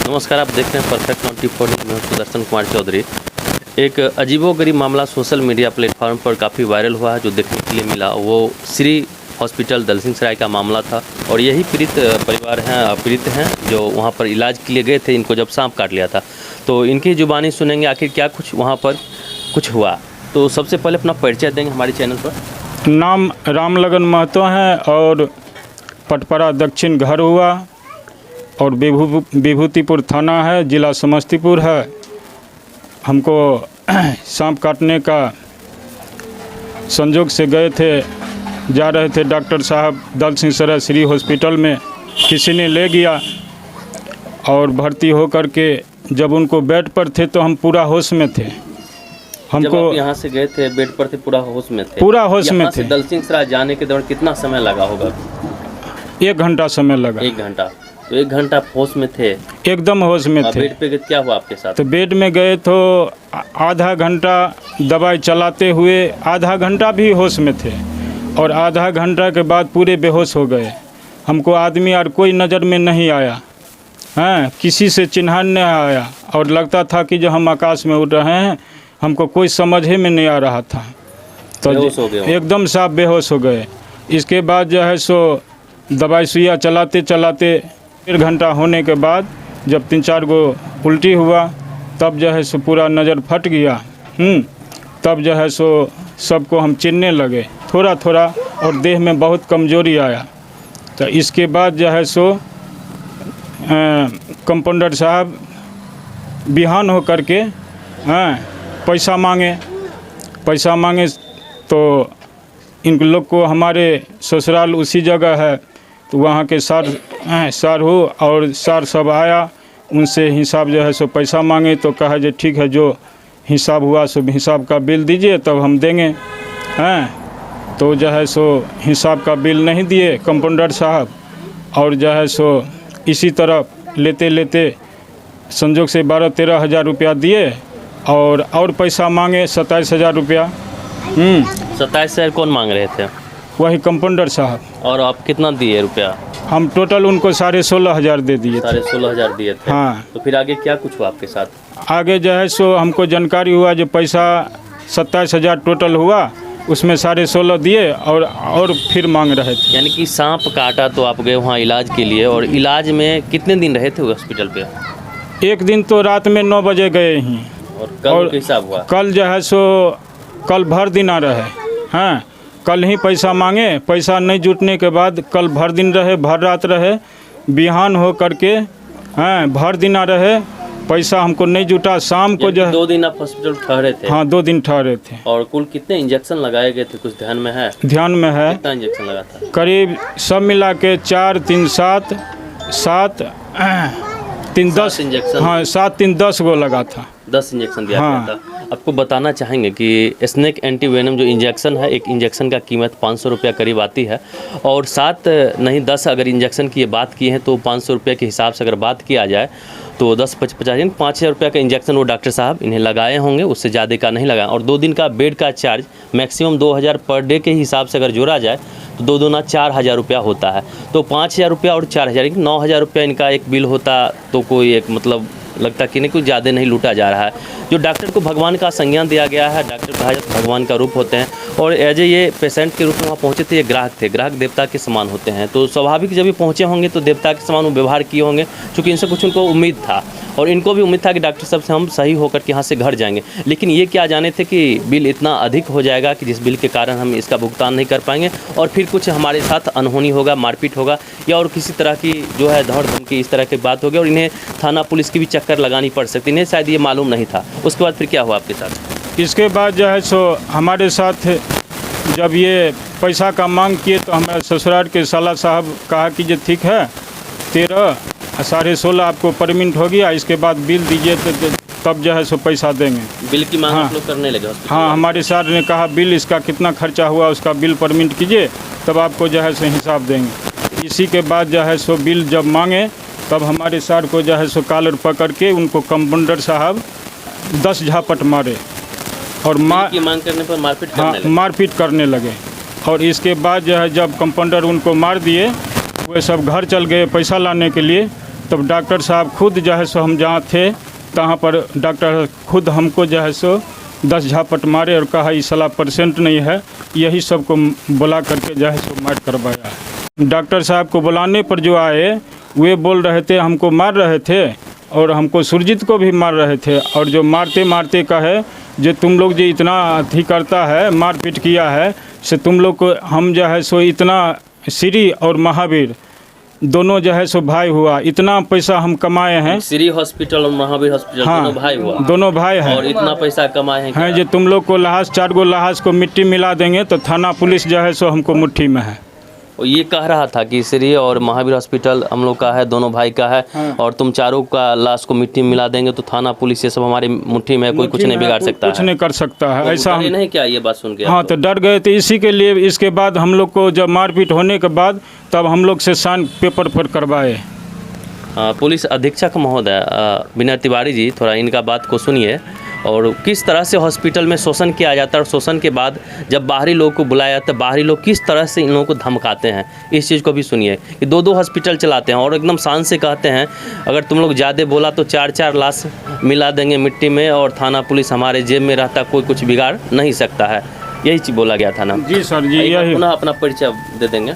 नमस्कार, आप देख रहे हैं परफेक्ट 24 न्यूज़ में सुदर्शन कुमार चौधरी। एक अजीबोगरीब मामला सोशल मीडिया प्लेटफॉर्म पर काफ़ी वायरल हुआ है। जो देखने के लिए मिला वो श्री हॉस्पिटल दलसिंह सराय का मामला था और यही पीड़ित हैं जो वहां पर इलाज के लिए गए थे। इनको जब सांप काट लिया था तो इनकी जुबानी सुनेंगे आखिर क्या कुछ वहाँ पर कुछ हुआ। तो सबसे पहले अपना परिचय देंगे हमारे चैनल पर। नाम रामलगन महतो है और पटपरा दक्षिण घर हुआ और विभूतिपुर थाना है, जिला समस्तीपुर है। हमको सांप काटने का संजोग से गए थे, जा रहे थे डॉक्टर साहब दलसिंह सराय श्री हॉस्पिटल में, किसी ने ले गया और भर्ती होकर के जब उनको बेड पर थे तो हम पूरा होश में थे। हमको जब आप यहाँ से गए थे बेड पर थे, पूरा होश में थे? पूरा होश में थे। दलसिंह सराय जाने के दौरान कितना समय लगा होगा? 1 घंटा समय लगा। 1 घंटा? तो 1 घंटा होश में थे? एकदम होश में थे। बेड पे क्या हुआ आपके साथ? तो बेड में गए तो आधा घंटा दवाई चलाते हुए आधा घंटा भी होश में थे और आधा घंटा के बाद पूरे बेहोश हो गए। हमको आदमी और कोई नज़र में नहीं आया, हैं, किसी से चिन्हान नहीं आया और लगता था कि जो हम आकाश में उड़ रहे हैं। हमको कोई समझे में नहीं आ रहा था, तो एकदम साफ बेहोश हो गए। इसके बाद जो है सो दवाई सुइया चलाते चलाते 1 घंटा होने के बाद जब 3-4 गो उल्टी हुआ तब जो है सो पूरा नज़र फट गया। तब जो है सो सबको हम चिन्हने लगे थोड़ा थोड़ा और देह में बहुत कमजोरी आया। तो इसके बाद जो है सो कंपाउंडर साहब बिहान हो करके पैसा मांगे तो इन लोग को हमारे ससुराल उसी जगह है तो वहाँ के सार हो और सार सब आया, उनसे हिसाब जो है सो पैसा मांगे तो कहा जो ठीक है, जो हिसाब हुआ सो हिसाब का बिल दीजिए तब हम देंगे। तो जो है सो हिसाब का बिल नहीं दिए कंपाउंडर साहब और जो है सो इसी तरह लेते लेते संजोग से 12-13 हज़ार रुपया दिए और पैसा मांगे 27,000 रुपया। 27,000 कौन मांग रहे थे? वही कंपाउंडर साहब। और आप कितना दिए रुपया? हम टोटल उनको 16,500 दे दिए। 16,500 दिए थे? हाँ। तो फिर आगे क्या कुछ हुआ आपके साथ? आगे जो है सो हमको जानकारी हुआ जो पैसा 27,000 टोटल हुआ, उसमें 16,500 दिए और फिर मांग रहे थे। यानी कि सांप काटा तो आप गए वहाँ इलाज के लिए, और इलाज में कितने दिन रहे थे हॉस्पिटल पे? 1 दिन तो रात में 9 बजे गए ही। और कल हिसाब हुआ? कल जो है सो कल भर दिन आ रहे हैं, कल ही पैसा मांगे, पैसा नहीं जुटने के बाद कल भर दिन रहे, भर रात रहे, बिहान हो करके भर दिन आ रहे, पैसा हमको नहीं जुटा। शाम को जो 2 दिन आप हॉस्पिटल ठहरे थे? हाँ, 2 दिन ठहरे थे। और कुल कितने इंजेक्शन लगाए गए थे, कुछ ध्यान में है? ध्यान में है। कितना इंजेक्शन लगा था? करीब सब मिला के 4, 3, 7, 3, 10 इंजेक्शन। हाँ, 7, 3, 10 गो लगा था। 10 इंजेक्शन दिया हाँ। था। आपको बताना चाहेंगे कि स्नेक एंटीवेनम जो इंजेक्शन है, एक इंजेक्शन का कीमत 500 रुपया करीब आती है और 7 नहीं 10 अगर इंजेक्शन की बात की है तो 500 रुपये के हिसाब से अगर बात किया जाए तो 10-50 5,000 रुपये का इंजेक्शन वो डॉक्टर साहब इन्हें लगाए होंगे, उससे ज़्यादा का नहीं लगा। और 2 दिन का बेड का चार्ज मैक्सिमम 2,000 पर डे के हिसाब से अगर जोड़ा जाए तो 2 दूना 4,000 रुपया होता है। तो 5,000 रुपया और 4,000 9,000 रुपया इनका एक बिल होता तो कोई एक मतलब लगता कि नहीं कुछ ज़्यादा नहीं लूटा जा रहा है। जो डॉक्टर को भगवान का संज्ञान दिया गया है, डॉक्टर कहा भगवान का रूप होते हैं और एज ये पेशेंट के रूप में वहाँ पहुँचे थे। ये ग्राहक थे, ग्राहक देवता के समान होते हैं, तो स्वाभाविक जब भी पहुँचे होंगे तो देवता के समान वो व्यवहार किए होंगे, क्योंकि इनसे कुछ उनको उम्मीद था और इनको भी उम्मीद था कि डॉक्टर साहब से हम सही होकर के यहाँ से घर जाएंगे। लेकिन ये क्या जाने थे कि बिल इतना अधिक हो जाएगा कि जिस बिल के कारण हम इसका भुगतान नहीं कर पाएंगे और फिर कुछ हमारे साथ अनहोनी होगा, मारपीट होगा या और किसी तरह की जो है धड़ धमकी इस तरह की बात होगी और इन्हें थाना पुलिस की भी चक्कर लगानी पड़ सकती। इन्हें शायद ये मालूम नहीं था। उसके बाद फिर क्या हुआ आपके साथ? इसके बाद जो है सो हमारे साथ जब ये पैसा का मांग किए तो हमारे ससुराल के साला साहब कहा कि जो ठीक है 13 16.5 आपको परमिट हो गया, इसके बाद बिल दीजिए तो तब जो है सो पैसा देंगे। बिल की मांग आप लोग करने लगे? हाँ, हमारे साथ ने कहा बिल इसका कितना खर्चा हुआ उसका बिल परमिट कीजिए तब आपको जो है सो हिसाब देंगे। इसी के बाद जो है सो बिल जब मांगे तब हमारे सार को जो है सो कॉलर पकड़ के उनको कंपाउंडर साहब 10 झापट मारे और मांग करने पर मारपीट करने लगे। और इसके बाद जो है जब कंपाउंडर उनको मार दिए, वे सब घर चल गए पैसा लाने के लिए। तब डॉक्टर साहब खुद जो है सो हम जहाँ थे तहाँ पर डॉक्टर खुद हमको जो है सो 10 झापट मारे और कहा इस साला पेशेंट नहीं है, यही सबको बुला करके जो है सो मार करवाया। डॉक्टर साहब को बुलाने पर जो आए वे बोल रहे थे हमको मार रहे थे और हमको सुरजीत को भी मार रहे थे, और जो मारते मारते कहे जो तुम लोग जो इतना अथी करता है मारपीट किया है से तुम लोग को हम जो है सो इतना श्री और महावीर दोनों जो है सो भाई हुआ, इतना पैसा हम कमाए हैं। श्री हॉस्पिटल और महावीर हॉस्पिटल हाँ, दोनों भाई हुआ, दोनों भाई हैं और इतना पैसा कमाए हैं जो तुम लोग को लहास 4 गो लहास को मिट्टी मिला देंगे तो थाना पुलिस जो है सो हमको मुट्ठी में है। और ये कह रहा था कि श्री और महावीर हॉस्पिटल हम लोग का है, दोनों भाई का है। हाँ। और तुम चारों का लाश को मिट्टी में मिला देंगे तो थाना पुलिस ये सब हमारी मुट्ठी में, कोई कुछ नहीं बिगाड़ सकता, कुछ नहीं कर सकता है। ऐसा हम नहीं क्या ये बात सुन के? हाँ, तो डर गए थे इसी के लिए। इसके बाद हम लोग को जब मारपीट होने के बाद तब हम लोग से साइन पेपर पर करवाए। पुलिस अधीक्षक महोदय विनय तिवारी जी, थोड़ा इनका बात को सुनिए और किस तरह से हॉस्पिटल में शोषण किया जाता है, और शोषण के बाद जब बाहरी लोग को बुलाया जाता है बाहरी लोग किस तरह से इन लोगों को धमकाते हैं, इस चीज़ को भी सुनिए। कि 2-2 हॉस्पिटल चलाते हैं और एकदम शान से कहते हैं अगर तुम लोग ज़्यादा बोला तो 4-4 लाश मिला देंगे मिट्टी में और थाना पुलिस हमारे जेब में रहता, कोई कुछ बिगाड़ नहीं सकता है, यही चीज़ बोला गया था ना? जी सर जी, यही। पुनः अपना परिचय दे देंगे।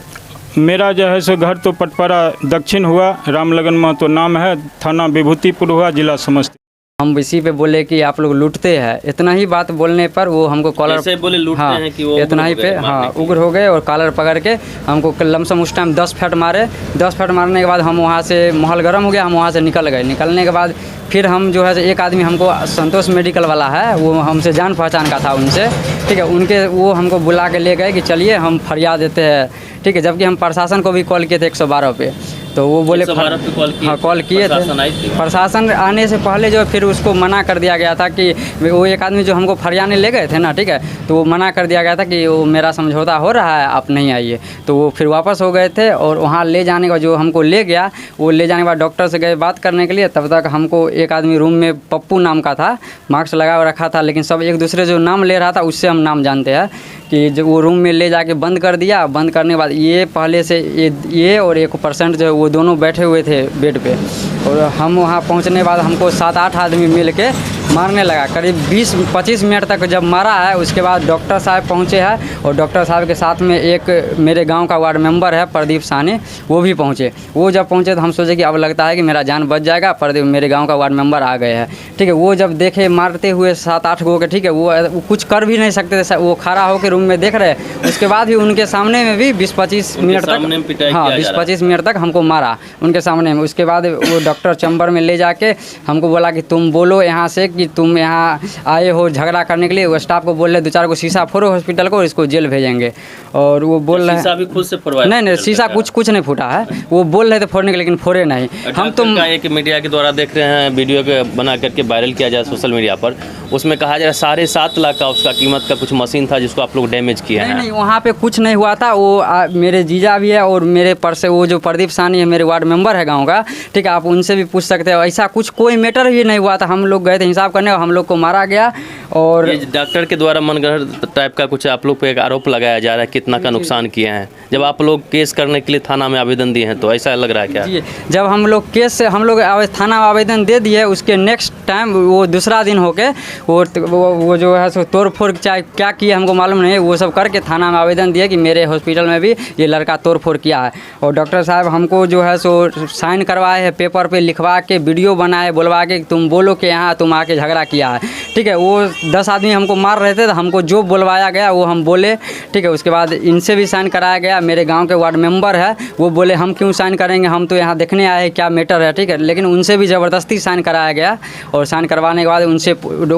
मेरा जो है सो घर तो पटपरा दक्षिण हुआ, रामलगन महतो नाम है, थाना विभूतिपुर हुआ, जिला समस्तीपुर। हम इसी पे बोले कि आप लोग लूटते हैं, इतना ही बात बोलने पर वो हमको कॉलर ऐसे बोले लूटते हाँ, हैं कि वो इतना ही पे हाँ उग्र हो गए और कॉलर पकड़ के हमको लमसम उस टाइम 10 फट मारे। 10 फट मारने के बाद हम वहाँ से माहौल गर्म हो गया, हम वहाँ से निकल गए। निकलने के बाद फिर हम जो है एक आदमी हमको संतोष मेडिकल वाला है, वो हमसे जान पहचान का था उनसे, ठीक है, उनके वो हमको बुला के ले गए कि चलिए हम फरियाद देते हैं, ठीक है। जबकि हम प्रशासन को भी कॉल किए थे 112 पे, तो वो बोले हाँ कॉल किए थे। प्रशासन आने से पहले जो फिर उसको मना कर दिया गया था कि वो एक आदमी जो हमको फरियाने ले गए थे ना, ठीक है, तो वो मना कर दिया गया था कि वो मेरा समझौता हो रहा है, आप नहीं आइए। तो वो फिर वापस हो गए थे और वहाँ ले जाने का जो हमको ले गया, वो ले जाने के बाद डॉक्टर से गए बात करने के लिए। तब तक हमको एक आदमी रूम में पप्पू नाम का था, मास्क लगा रखा था, लेकिन सब एक दूसरे जो नाम ले रहा था उससे हम नाम जानते हैं, कि जब वो रूम में ले जाके बंद कर दिया। बंद करने के बाद ये पहले से ये और 1% जो है वो दोनों बैठे हुए थे बेड पे, और हम वहाँ पहुँचने के बाद हमको 7-8 आदमी मिल के मारने लगा। करीब 20-25 मिनट तक जब मारा है, उसके बाद डॉक्टर साहब पहुँचे हैं और डॉक्टर साहब के साथ में एक मेरे गांव का वार्ड मेंबर है प्रदीप साहनी, वो भी पहुँचे। वो जब पहुँचे तो हम सोचे कि अब लगता है कि मेरा जान बच जाएगा, प्रदीप मेरे गांव का वार्ड मेंबर आ गए हैं, ठीक है। वो जब देखे मारते हुए 7-8 गो के, ठीक है, वो कुछ कर भी नहीं सकते थे, वो खड़ा होकर रूम में देख रहे। उसके बाद भी उनके सामने में भी 20-25 मिनट तक, हाँ 20-25 मिनट तक हमको मारा उनके सामने में। उसके बाद वो डॉक्टर चैम्बर में ले जाके हमको बोला कि तुम बोलो यहाँ से कि तुम यहाँ आए हो झगड़ा करने के लिए। वो स्टाफ को बोल रहे 2-4 को शीशा फोड़ो हॉस्पिटल को, इसको जेल भेजेंगे। और वो बोल रहे हैं शीशा भी खुद से फोड़वाया? नहीं, शीशा कुछ नहीं फूटा है, वो बोल रहे थे फोड़ने के, लेकिन फोड़े नहीं। हम तुम एक मीडिया के द्वारा देख रहे हैं, वीडियो के बना करके वायरल किया जाए सोशल मीडिया पर, उसमें कहा जा रहा है 7.5 लाख का उसका कीमत का कुछ मशीन था जिसको आप लोग डैमेज किया है। नहीं, वहाँ पे कुछ नहीं हुआ था। वो मेरे जीजा भी है और मेरे पर से वो जो प्रदीप साहनी है मेरे वार्ड मेंबर है गांव का, ठीक है, आप उनसे भी पूछ सकते हो। ऐसा कुछ कोई मैटर ही नहीं हुआ था। हम लोग गए थे हिसाब करने और हम लोग को मारा गया। और डॉक्टर के द्वारा मनगढ़ंत टाइप का कुछ आप लोग पे एक आरोप लगाया जा रहा है, कितना का नुकसान किए हैं। जब आप लोग केस करने के लिए थाना में आवेदन दिए हैं तो ऐसा लग रहा है क्या? जी, जब हम लोग केस से हम लोग थाना में आवेदन दे दिए, उसके नेक्स्ट टाइम वो दूसरा दिन होके वो जो है सो तोड़ फोड़ चाहे क्या किया हमको मालूम नहीं, वो सब करके थाना में आवेदन दिए कि मेरे हॉस्पिटल में भी ये लड़का तोड़ फोड़ किया है। और डॉक्टर साहब हमको जो है सो साइन करवाए हैं, पेपर पे लिखवा के वीडियो बनाए, बुलवा के तुम बोलो कि यहाँ तुम आके झगड़ा किया है, ठीक है। वो 10 आदमी हमको मार रहे थे तो हमको जो बुलवाया गया वो हम बोले, ठीक है। उसके बाद इनसे भी साइन कराया गया। मेरे गांव के वार्ड मेंबर है, वो बोले हम क्यों साइन करेंगे, हम तो यहाँ देखने आए हैं क्या मैटर है, ठीक है। लेकिन उनसे भी ज़बरदस्ती साइन कराया गया और साइन करवाने के बाद उनसे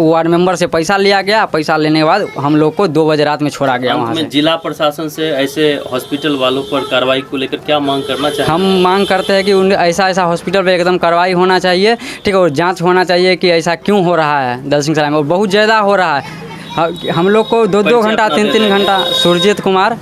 वार्ड मेंबर से पैसा लिया गया। पैसा लेने के बाद हम लोग को 2 बजे रात में छोड़ा गया। वहाँ से जिला प्रशासन से ऐसे हॉस्पिटल वालों पर कार्रवाई को लेकर क्या मांग करना चाहिए? हम मांग करते हैं कि ऐसा हॉस्पिटल पर एकदम कार्रवाई होना चाहिए, ठीक है, और जाँच होना चाहिए कि ऐसा क्यों हो रहा है दलसिंहसराय में, और बहुत ज़्यादा हो रहा है। हम लोग को 2-2 घंटा 3-3 घंटा। सुरजीत कुमार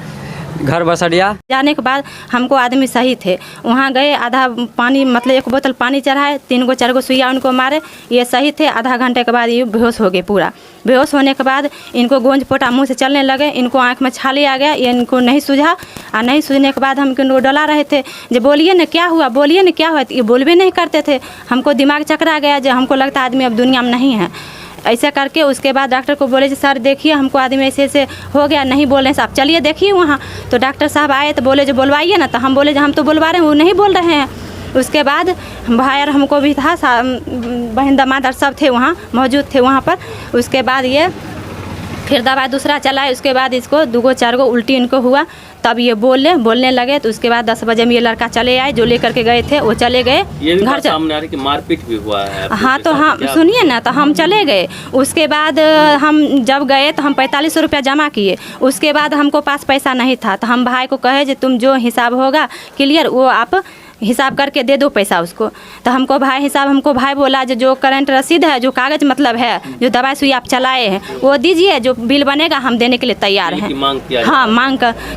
घर बसड़िया। जाने के बाद हमको आदमी सही थे, वहाँ गए, आधा पानी मतलब 1 बोतल पानी चढ़ाए, 3 गो 4 गो सुइया उनको मारे, ये सही थे। आधा घंटे के बाद ये बेहोश हो गए पूरा। बेहोश होने के बाद इनको गोंज पोटा मुँह से चलने लगे, इनको आँख में छाले आ गया, ये इनको नहीं सूझा। और नहीं सूझने के बाद हम इनको डला रहे थे, जो बोलिए ना क्या हुआ, बोलिए ना क्या हुआ, ये बोलबे नहीं करते थे। हमको दिमाग चकरा गया, जो हमको लगता आदमी अब दुनिया में नहीं है। ऐसा करके उसके बाद डॉक्टर को बोले सर देखिए हमको आदमी ऐसे ऐसे हो गया, नहीं बोल रहे हैं, आप चलिए देखिए वहाँ। तो डॉक्टर साहब आए तो बोले जो बुलवाइए ना, तो हम बोले जो हम तो बुलवा रहे हैं, वो नहीं बोल रहे हैं। उसके बाद भाई और हमको भी था, बहन दामाद और सब थे वहाँ मौजूद थे वहाँ पर। उसके बाद ये फिर दवाई दूसरा चलाए, उसके बाद इसको 2 गो 4 गो उल्टी इनको हुआ, तब ये बोलने लगे। तो उसके बाद 10 बजे में ये लड़का चले आए, जो लेकर के गए थे वो चले गए घर। सामने आ रही कि मारपीट भी हुआ है। हाँ तो हम सुनिए ना, तो हम चले गए। उसके बाद हम जब गए तो हम 4500 रुपया जमा किए। उसके बाद हमको पास पैसा नहीं था, तो हम भाई को कहे जो तुम जो हिसाब होगा क्लियर वो आप हिसाब करके दे दो पैसा उसको। तो हमको भाई बोला जो करंट रसीद है, जो कागज़ मतलब है, जो दवाई सुई आप चलाए हैं वो दीजिए, जो बिल बनेगा हम देने के लिए तैयार हैं। मांग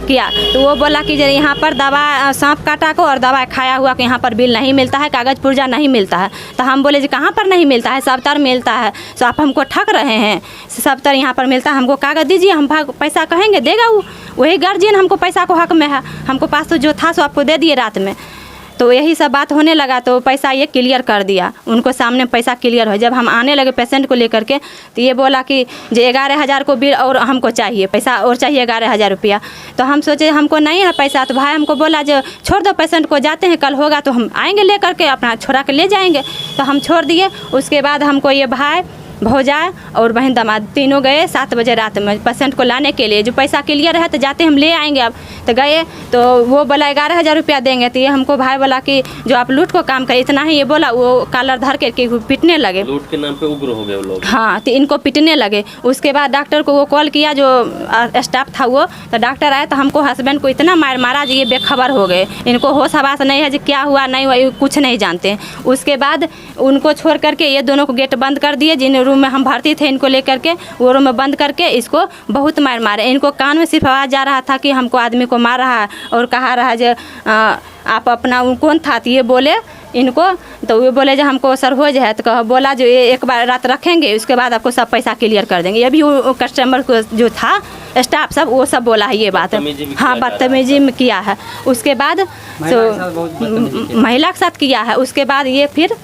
किया तो वो बोला कि यहाँ पर दवा सांप काटा को और दवा खाया हुआ को यहाँ पर बिल नहीं मिलता है, कागज़ पुर्जा नहीं मिलता है। तो हम बोले जी कहाँ पर नहीं मिलता है, सब तर मिलता है, तो आप हमको ठग रहे हैं। सब तर यहाँ पर मिलता है, हमको कागज़ दीजिए, हम पैसा कहेंगे देगा वो, वही गार्जियन हमको पैसा को हक में है। हमको पास तो जो था सो आपको दे दिए रात में। तो यही सब बात होने लगा, तो पैसा ये क्लियर कर दिया, उनको सामने पैसा क्लियर हो। जब हम आने लगे पेशेंट को लेकर के, तो ये बोला कि जो 11,000 को बिल और हमको चाहिए पैसा, और चाहिए 11,000 रुपया। तो हम सोचे हमको नहीं है पैसा, तो भाई हमको बोला जो छोड़ दो पेशेंट को, जाते हैं कल होगा तो हम आएंगे लेकर के, अपना छोड़ा के ले जाएंगे। तो हम छोड़ दिए। उसके बाद हमको ये भाई भौजाई और बहन दामाद तीनों गए 7 बजे रात में पेशेंट को लाने के लिए, जो पैसा क्लियर है तो जाते हम ले आएंगे। अब तो गए तो वो बोला 11,000 रुपया देंगे। तो ये हमको भाई बोला कि जो आप लूट को काम करे, इतना ही ये बोला। वो कॉलर धर के पीटने लगे, लूट के नाम पे उग्र हो गए वो लोग। हाँ, तो इनको पीटने लगे। उसके बाद डॉक्टर को वो कॉल किया, जो स्टाफ था वो, तो डॉक्टर आए तो हमको हस्बैंड को इतना मारा जी, ये बेखबर हो गए, इनको होश हवास नहीं है, जो क्या हुआ नहीं हुआ कुछ नहीं जानते। उसके बाद उनको छोड़ करके ये दोनों को गेट बंद कर दिए, जिन रूम में हम भर्ती थे इनको लेकर के, वो रूम में बंद करके इसको बहुत मारे। इनको कान में सिर्फ आवाज़ जा रहा था कि हमको आदमी को मार रहा है, और कहा रहा जो आप अपना कौन था, तो ये बोले इनको। तो ये बोले जो हमको सर हो जाए, तो कहा बोला जो ये एक बार रात रखेंगे, उसके बाद आपको सब पैसा क्लियर कर देंगे। ये भी वो कस्टमर को जो था स्टाफ सब वो सब बोला है ये बात। हाँ, बदतमीजी में किया है। उसके बाद तो महिला के साथ किया है। उसके बाद ये फिर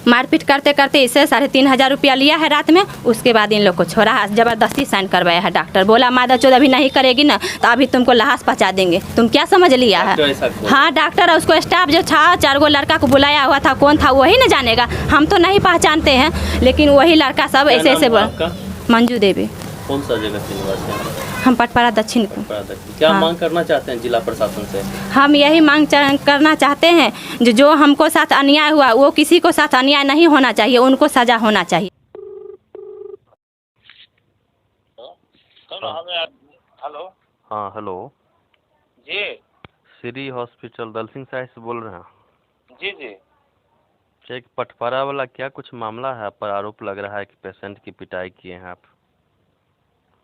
मारपीट करते करते इसे 3,500 रुपया लिया है रात में। उसके बाद इन लोग को छोड़ा है, ज़बरदस्ती साइन करवाया है। डॉक्टर बोला मादा चौध अभी नहीं करेगी ना तो अभी तुमको लहास पहुँचा देंगे। तुम क्या समझ लिया है? हाँ, डॉक्टर और उसको स्टाफ जो था 4 गो लड़का को बुलाया हुआ था, कौन था वही ना जानेगा, हम तो नहीं पहचानते हैं, लेकिन वही लड़का सब ऐसे ऐसे बोला। मंजू देवी। कौन सा जगह से निवासी हैं? हम पटपारा दक्षिण को। क्या मांग करना चाहते हैं जिला प्रशासन से? हम यही मांग करना चाहते हैं जो हमको साथ अन्याय हुआ, वो किसी को साथ अन्याय नहीं होना चाहिए, उनको सजा होना चाहिए। हेलो। हाँ हेलो जी। श्री हॉस्पिटल दल सिंह साहिब से बोल रहे हैं? जी जी। एक पटपारा वाला क्या कुछ मामला है, पर आरोप लग रहा है कि पेशेंट की पिटाई किए हैं आप?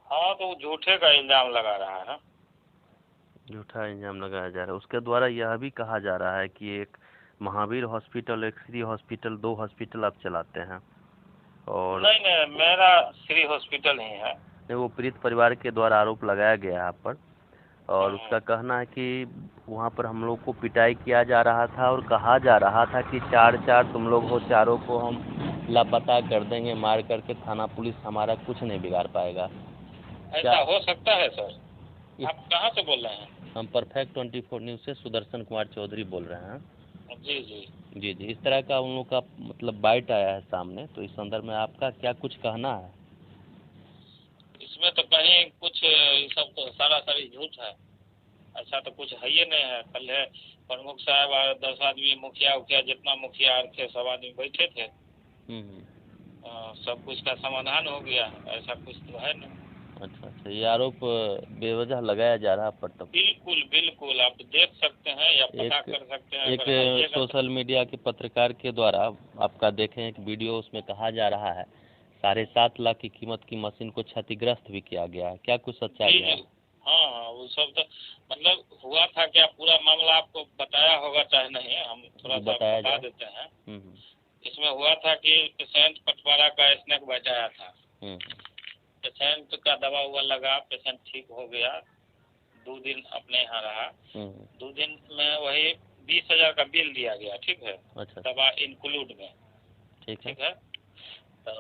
हाँ, तो झूठे का इल्जाम लगा रहा है ना। झूठा इल्जाम लगाया जा रहा है। उसके द्वारा यह भी कहा जा रहा है कि एक महावीर हॉस्पिटल, एक श्री हॉस्पिटल, 2 हॉस्पिटल आप चलाते हैं। और नहीं, मेरा श्री हॉस्पिटल ही है। वो पीड़ित परिवार के द्वारा आरोप लगाया गया है आप पर, और उसका कहना है कि वहाँ पर हम लोग को पिटाई किया जा रहा था, और कहा जा रहा था कि 4 तुम लोग हो, चारों को हम लापता कर देंगे, मार करके थाना पुलिस हमारा कुछ नहीं बिगाड़ पाएगा। ऐसा हो सकता है सर? आप कहाँ से बोल रहे हैं? हम परफेक्ट 24 न्यूज़ से सुदर्शन कुमार चौधरी बोल रहे हैं। जी जी जी जी। इस तरह का उन लोग का मतलब बाइट आया है सामने, तो इस संदर्भ में आपका क्या कुछ कहना है? इसमें तो कहीं कुछ ये सब तो सारी झूठ है। ऐसा तो कुछ है ही नहीं है। कल है प्रमुख साहब और 10 आदमी मुखिया जितना मुखिया थे सब आदमी बैठे थे, सब कुछ का समाधान हो गया। ऐसा कुछ तो है नहीं। अच्छा, ये आरोप बेवजह लगाया जा रहा है पर तब? बिल्कुल आप देख सकते हैं या पता कर सकते हैं। एक सोशल मीडिया के पत्रकार के द्वारा आपका देखें एक वीडियो, उसमें कहा जा रहा है 7.5 लाख की कीमत की मशीन को क्षतिग्रस्त भी किया गया है। क्या कुछ सच्चाई है? हाँ हाँ, वो सब तो मतलब हुआ था क्या, पूरा मामला आपको बताया होगा चाहे नहीं, हम थोड़ा सा बताया बता जाए। देते हैं। हम्म, इसमें हुआ था कि पेशेंट पटवारा का स्नेक बचाया था। हम्म, पेशेंट का दवा हुआ लगा, पेशेंट ठीक हो गया, 2 दिन अपने यहाँ रहा। हम्म, 2 दिन में वही 20,000 का बिल दिया गया, ठीक है, अच्छा, दवा इंक्लूड में, ठीक है। ठीक है। तो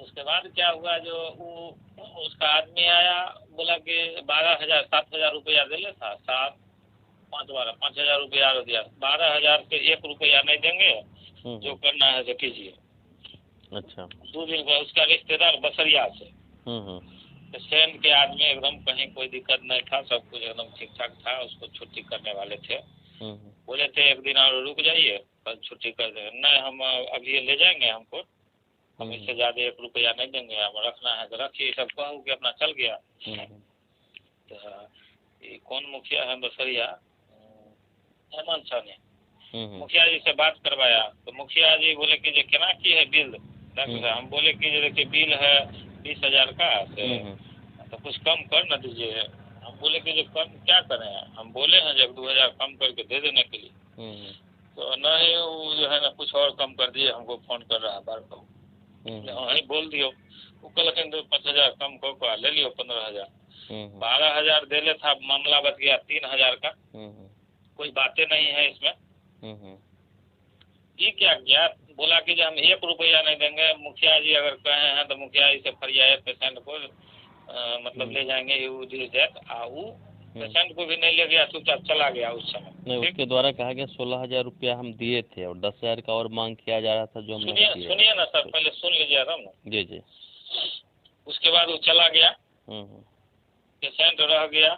उसके बाद क्या हुआ, जो वो उसका आदमी आया, बोला कि 12,000 7,000 रुपया दे ले था, 5,000 रुपया दिया, 12,000 से 1 रुपया नहीं देंगे, जो करना है तो कीजिए। अच्छा। 2 दिन बाद उसका रिश्तेदार बसरिया से, पेशेंट के आदमी एकदम कहीं कोई दिक्कत नहीं था, सब कुछ एकदम ठीक ठाक था, उसको छुट्टी करने वाले थे। बोले थे 1 दिन और रुक जाइए, कल छुट्टी कर देंगे। नहीं, हम अभी ले जाएंगे, हमको हम इससे ज़्यादा 1 रुपया नहीं देंगे, हम रखना है तो रखिए, सब कहूँ कि अपना चल गया। तो ये कौन मुखिया है बसरिया, हेमंत साहनी, मुखिया जी से बात करवाया, तो मुखिया जी बोले कि जो केना की है बिल डॉक्टर साहब। हम बोले कि जो देखिए बिल है 20,000 का, तो कुछ कम कर न दीजिए। हम बोले कि जो कम क्या करें, हम बोले हैं जब 2,000 कम करके दे देने के लिए, तो नहीं वो जो है ना कुछ और कम कर दिए, हमको फोन कर रहा है बार बार, वहीं बोल दियो। वो कहलखिन तो 5,000 कम कर ले लियो, 15,000। 12,000 दे ले था, मामला बच गया 3,000 का, कोई बातें नहीं है इसमें। ये क्या किया, बोला कि जब हम 1 रुपया नहीं देंगे, मुखिया जी अगर कहे हैं तो मुखिया जी से फरियाए पेशेंट को मतलब ले जाएंगे, वो पेशेंट को भी नहीं ले गया, चुपचाप चला गया उस समय। नहीं, उसके द्वारा कहा गया 16,000 रुपया हम दिए थे और 10,000 का और मांग किया जा रहा था, जो हम नहीं किए। सुनिए ना सर, पहले सुन लीजिए तब ना। जी जी। उसके बाद वो चला गया, पेशेंट रह गया,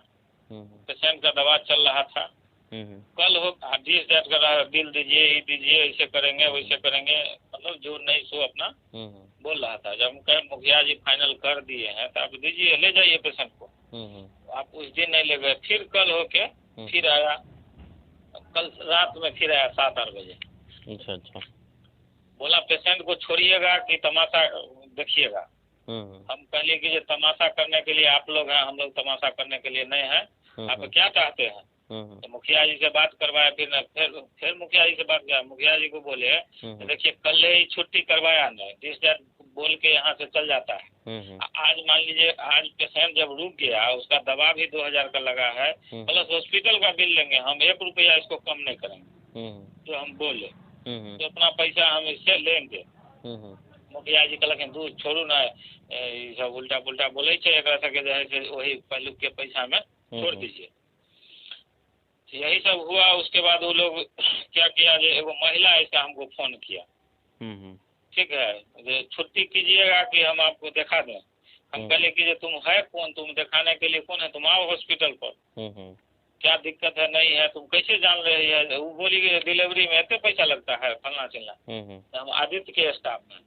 पेशेंट का दवा चल रहा था। कल हो 20 डेट का रहा, बिल दीजिए, ये दीजिए, ऐसे करेंगे वैसे करेंगे, मतलब जो नहीं सो अपना बोल रहा था। जब हम कहे मुखिया जी फाइनल कर दिए हैं तो आप दीजिए, ले जाइए पेशेंट को। आप उस दिन नहीं ले गए, फिर कल होके फिर आया, कल रात में फिर आया 7-8 बजे। अच्छा अच्छा। बोला पेशेंट को छोड़िएगा कि तमाशा देखिएगा। हम कहलिए कि ये तमाशा करने के लिए आप लोग हैं, हम लोग तमाशा करने के लिए नहीं हैं, आप क्या चाहते हैं। तो मुखिया जी से बात करवाया, फिर मुखिया जी से बात किया, मुखिया जी को बोले देखिए कल ही छुट्टी करवाया नहीं, 20 डेट बोल के यहाँ से चल जाता है। आज मान लीजिए, आज पेशेंट जब रुक गया, उसका दवा भी 2,000 का लगा है, प्लस हॉस्पिटल का बिल लेंगे, हम 1 रुपया इसको कम नहीं करेंगे। जो हम बोले तो अपना पैसा हम इससे लेंगे। मुखिया जी कहलखिन दूर छोड़ू ना, ये सब उल्टा पुल्टा बोले, एक वही पहलू के पैसा में छोड़ दीजिए। यही सब हुआ। उसके बाद वो लोग क्या किया, जो एगो महिला ऐसा हमको फोन किया, ठीक है, जो छुट्टी कीजिएगा कि हम आपको दिखा दें। हम कहले कि जो तुम है कौन, तुम दिखाने के लिए कौन है, तुम आओ हॉस्पिटल पर, क्या दिक्कत है नहीं है, तुम कैसे जान रही है। वो बोली कि डिलीवरी में इतने पैसा लगता है, फलना चिल्ला। तो हम आदित्य के स्टाफ में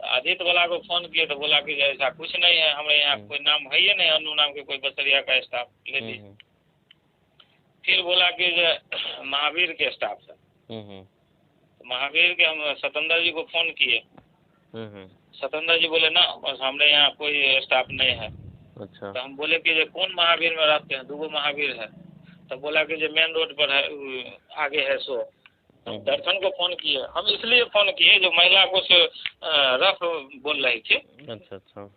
आदित्य वाला को फोन किए तो बोला कि ऐसा कुछ नहीं है, हमारे यहाँ कोई नाम है ही नहीं, अनु नाम के कोई बसरिया का स्टाफ ले लीजिए। फिर बोला कि महावीर के स्टाफ से, महावीर के हम सतेंद्र जी को फोन किए। सतेंद्र जी बोले ना बस हमारे यहाँ कोई स्टाफ नहीं है। अच्छा। तो हम बोले कि जो कौन महावीर में रहते हैं, 2 महावीर है। तो बोला कि जो मेन रोड पर है, आगे है सो। तो दर्शन को फोन किए, हम इसलिए फोन किए जो महिला को से रफ बोल रही थी। अच्छा अच्छा।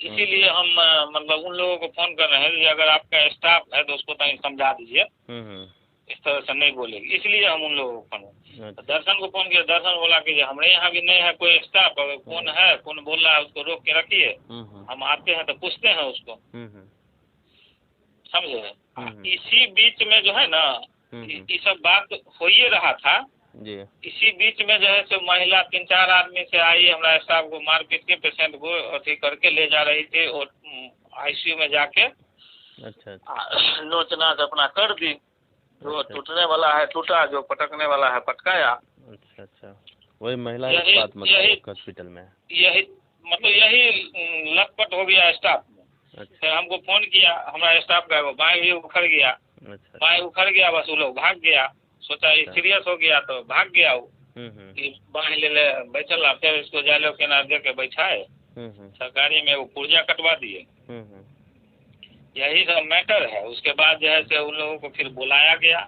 इसीलिए हम मतलब उन लोगों को फोन कर रहे हैं कि अगर आपका स्टाफ है तो उसको तो समझा दीजिए, इस तरह से नहीं बोलेगी, इसलिए हम उन लोगों को फोन। तो दर्शन को फोन किया, दर्शन बोला कि हमारे यहाँ भी नहीं है कोई स्टाफ, अगर कौन है, कौन बोल रहा है उसको रोक के रखिए, हम आते हैं तो पूछते हैं उसको, समझे। इसी बीच में जो है ना, ये सब बात हो ही रहा था जी। इसी बीच में जो है सो महिला 3-4 आदमी से आई, हमारा स्टाफ को मार पीट के पेशेंट को अथी करके ले जा रही थी और ICU में जाके अच्छा। नोच नाच अपना कर दी। जो टूटने वाला है टूटा, जो पटकने वाला है पटकाया। अच्छा अच्छा। वही महिला हॉस्पिटल में यही मतलब यही लटपट हो गया स्टाफ में। अच्छा। फिर हमको फोन किया, हमारा स्टाफ का बाएं भी उखड़ गया। अच्छा। बाएं उखड़ गया, बस वो लोग भाग गया, सोचा ये सीरियस हो गया तो भाग गया वो। बाएं ले बैठल, फिर इसको जालो के नार दे के बैठाए, सरकारी में वो पुर्जा कटवा दिए। यही सब मैटर है। उसके बाद जो है से उन लोगों को फिर बुलाया गया,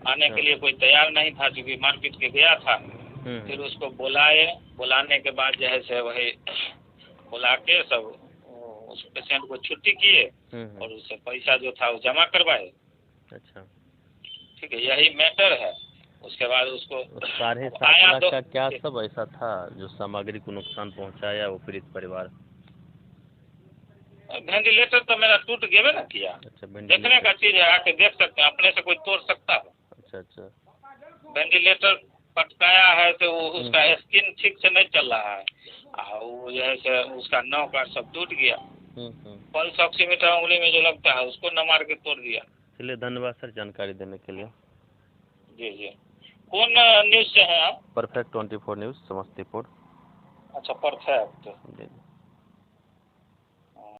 आने के लिए कोई तैयार नहीं था क्योंकि मारपीट के गया था। फिर उसको बुलाने के बाद जो है से वही बुला के सब उस पेशेंट को छुट्टी किए और उससे पैसा जो था वो जमा करवाए। अच्छा, ठीक है, यही मैटर है। उसके बाद उसको 7.5 लाख का क्या सब ऐसा था जो सामग्री को नुकसान पहुंचाया वो पीड़ित परिवार? वेंटिलेटर तो मेरा टूट गए ना किया। अच्छा, देखने का चीज है, आके देख सकते हैं, अपने से कोई तोड़ सकता है? अच्छा अच्छा, वेंटिलेटर पटकाया है तो उसका स्किन ठीक से नहीं चल रहा है, वो जो है से उसका नौ का सब टूट गया। पल्स ऑक्सीमीटर उंगली में जो लगता है उसको न मार के तोड़ दिया। चलिए, धन्यवाद सर जानकारी देने के लिए। जी जी, कौन न्यूज़ से हैं आप? Perfect 24 news Samastipur. अच्छा, परफेक्ट। जी।